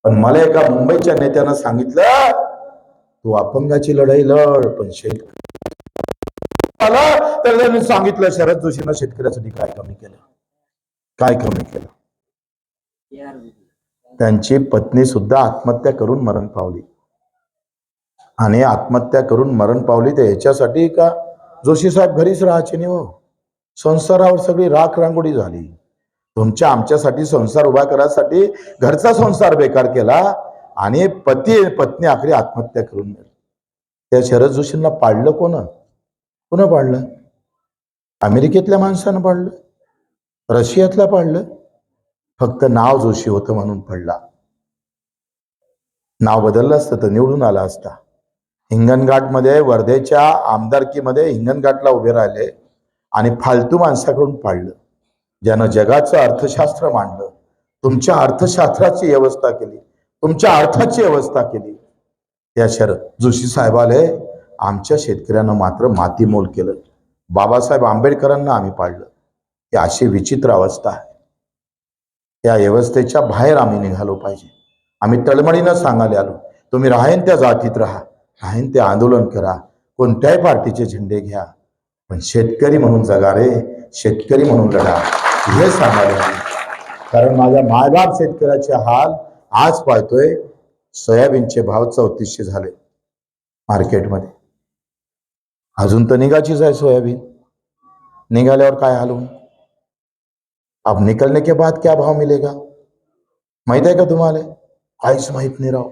पण मला एका मुंबईच्या नेत्यानं सांगितलं, तू अपंगाची लढाई लढ, पण आला तर त्यांनी सांगितलं शरद जोशीनं शेतकऱ्यासाठी काय कमी केलं, काय कमी केलं. त्यांची पत्नी सुद्धा आत्महत्या करून मरण पावली. आणि आत्महत्या करून मरण पावली तर ह्याच्यासाठी का जोशी साहेब घरीच राहायचे नाही हो. संसारावर सगळी राख रांगोळी झाली. तुमच्या आमच्यासाठी संसार उभा करायसाठी घरचा संसार बेकार केला आणि पत्नी आखरी आत्महत्या करून गेली. त्या शरद जोशींना पाडलं कोण पाडलं? अमेरिकेतल्या माणसानं पाडलं, रशियातला पाडलं. फक्त नाव जोशी होतं म्हणून पडला. नाव बदललं असतं तर निवडून आला असता. हिंगणघाटमध्ये वर्धेच्या आमदारकीमध्ये हिंगणघाटला उभे राहिले आणि फालतू माणसाकडून पाडलं. ज्यानं जगाचं अर्थशास्त्र मांडलं, तुमच्या अर्थशास्त्राची व्यवस्था केली, तुमच्या अर्थाची व्यवस्था केली, त्या शरद जोशी साहेबाले आमच्या शेतकऱ्यांना मात्र मातीमोल केलं. बाबासाहेब आंबेडकरांना आम्ही पाडलं. ही अशी विचित्र अवस्था आहे. या व्यवस्थेच्या बाहेर आम्ही निघालो पाहिजे. आम्ही तळमळीनं सांगायला आलो, तुम्ही राहीन त्या जातीत राहा, राहीन ते आंदोलन करा, कोणत्याही पार्टीचे झेंडे घ्या, पण शेतकरी म्हणून जगा रे, शेतकरी म्हणून लढा, हे सांगायला. कारण माझा मायबाप शेतकऱ्याचे हाल आज पाहतोय. सोयाबीनचे भाव 3400 झाले मार्केटमध्ये. अजून तर निघाचीच आहे सोयाबीन. निघाल्यावर काय हाल होईल? अब निकलने के बाद क्या भाव मिलेगा माहित आहे का तुम्हाला? काहीच माहित नाही राव.